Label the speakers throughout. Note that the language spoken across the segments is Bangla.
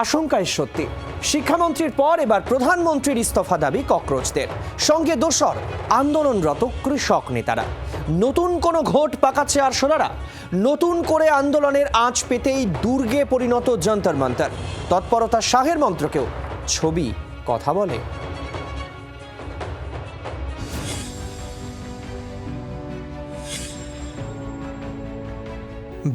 Speaker 1: আশঙ্কায় সত্যি। শিক্ষামন্ত্রীর পর এবার প্রধানমন্ত্রীর ইস্তফা দাবি ককরোচদের, সঙ্গে দোসর আন্দোলনরত কৃষক নেতারা। নতুন কোনো ঘোট পাকাচ্ছে আরশোলারা। নতুন করে আন্দোলনের আঁচ পেতেই দুর্গে পরিণত যন্তর মন্তর। তৎপরতা শাহের মন্ত্রকেও ছবি কথা বলে।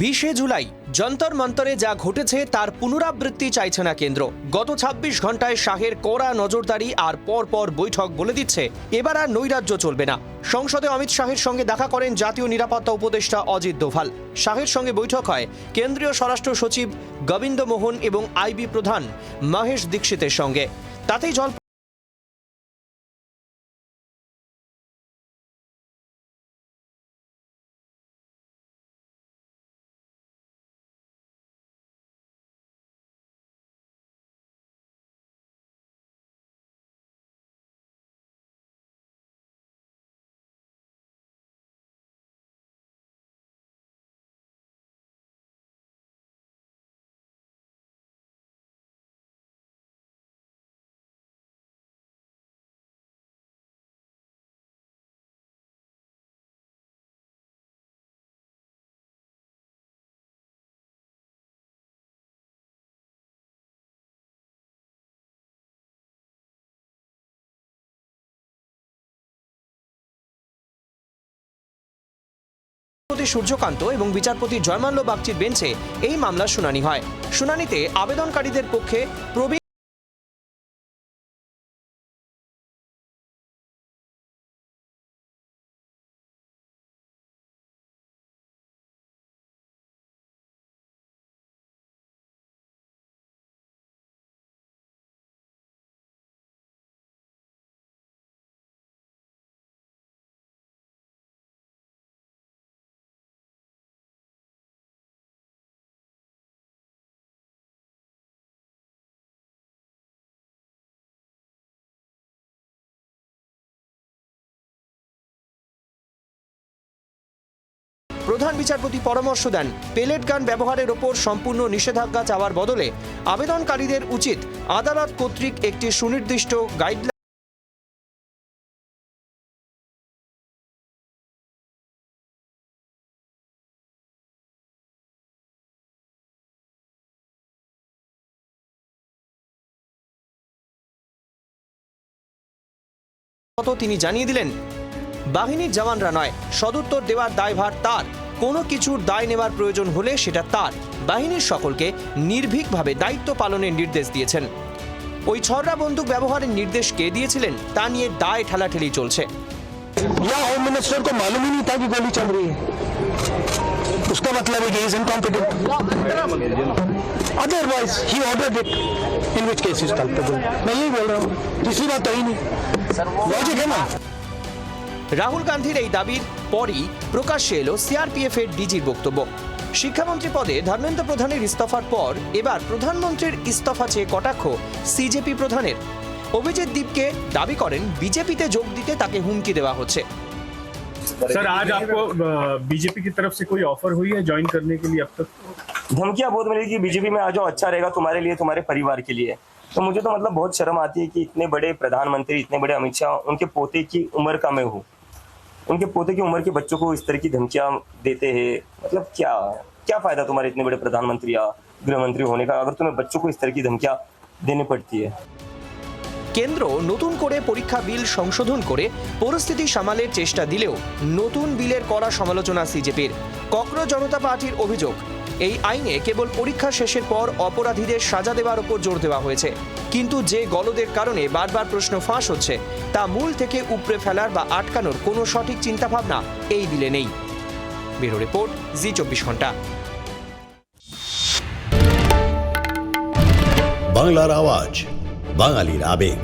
Speaker 1: 20 জুলাই যন্তর মন্তরে যা ঘটেছে তার পুনরাবৃত্তি চাইছে না কেন্দ্র। গত 26 ঘন্টায় শাহের কড়া নজরদারি আর পরপর বৈঠক বলে দিচ্ছে এবার আর নৈরাজ্য চলবে না। সংসদে অমিত শাহের সঙ্গে দেখা করেন জাতীয় নিরাপত্তা উপদেষ্টা অজিত দোভাল। শাহের সঙ্গে বৈঠক হয় কেন্দ্রীয় স্বরাষ্ট্র সচিব গোবিন্দ মোহন এবং আইবি প্রধান মহেশ দীক্ষিতের সঙ্গে। তাতেই জল সূর্যকান্ত এবং বিচারপতি জয়মাল্য বাগচির বেঞ্চে এই মামলার শুনানি হয়। শুনানিতে আবেদনকারীদের পক্ষে প্রবীণ প্রধান বিচারপতি পরামর্শ দেন পেলেট গান ব্যবহারের ওপর সম্পূর্ণ নিষেধাজ্ঞা চাওয়ার বদলে আবেদনকারীদের উচিত আদালত কর্তৃক একটি সুনির্দিষ্ট গাইডলাইন তিনি জানিয়ে দিলেন বাহিনীর জওয়ানরা নয়, সদুত্তর দেওয়ার দায়ভার তার। কোনো কিছুর দায় নেওয়ার প্রয়োজন হলে সেটা তার। বাহিনীর সকলকে নির্ভীকভাবে দায়িত্ব পালনের নির্দেশ দিয়েছেন। ওই ছড়রা বন্দুক ব্যবহারের নির্দেশ কে দিয়েছিলেন তা নিয়ে দায় ঠেলাঠেলি চলছে।
Speaker 2: होम मिनिस्टर को मालूम ही नहीं था कि गोली चल रही है, उसका मतलब है कि is incompetent, otherwise he ordered it, in which case is culpable. मैं यही बोल रहा हूँ, दूसरी बात तो ही नहीं, लॉजिक है ना।
Speaker 1: রাহুল গান্ধীর এই দাবির পরই প্রকাশ্যে এলো সিআরপিএফ এর ডিজির বক্তব্য। শিক্ষামন্ত্রী পদে ধর্মেন্দ্র প্রধানের ইস্তফার পর এবার প্রধানমন্ত্রীর ইস্তফা চেয়ে কটাক্ষ সিজেপি প্রধানের। অভিজিৎ দীপকে দাবি করেন বিজেপিতে যোগ দিতে তাকে হুমকি দেওয়া হচ্ছে।
Speaker 3: सर आज आपको बीजेपी की तरफ से कोई ऑफर हुई है ज्वाइन करने के लिए? अब तक
Speaker 4: धमकियां बहुत मिली कि बीजेपी में आ जाओ, अच्छा रहेगा तुम्हारे लिए, तुम्हारे परिवार के लिए। तो मुझे तो मतलब बहुत शर्म आती है कि इतने बड़े प्रधानमंत्री, इतने बड़े अमित शाह, उनके पोते की उम्र का मैं हूँ, उनके पोते की उम्र के बच्चों को इस तरह की धमकियां देते हैं। मतलब क्या क्या फायदा तुम्हारे इतने बड़े प्रधानमंत्री या गृहमंत्री होने का अगर तुम्हें बच्चों को इस तरह की धमकियां देनी पड़ती है।
Speaker 1: কেন্দ্র নতুন করে পরীক্ষা বিল সংশোধন করে পরিস্থিতি সামালের চেষ্টা দিলেও নতুন বিলের কড়া সমালোচনা সিজেপির। ককরোচ জনতা পার্টির অভিযোগ এই আইনে কেবল পরীক্ষা শেষের পর অপরাধীদের সাজা দেওয়ার উপর জোর দেওয়া হয়েছে, কিন্তু যে গলদের কারণে বারবার প্রশ্ন ফাঁস হচ্ছে তা মূল থেকে উপড়ে ফেলার বা আটকানোর কোনো সঠিক চিন্তাভাবনা এই বিলে নেই। ব্যুরো রিপোর্ট, জি24 ঘন্টা।
Speaker 5: বাংলার আওয়াজ, বাঙালির আবেগ,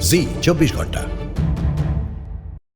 Speaker 5: জি24 ঘন্টা।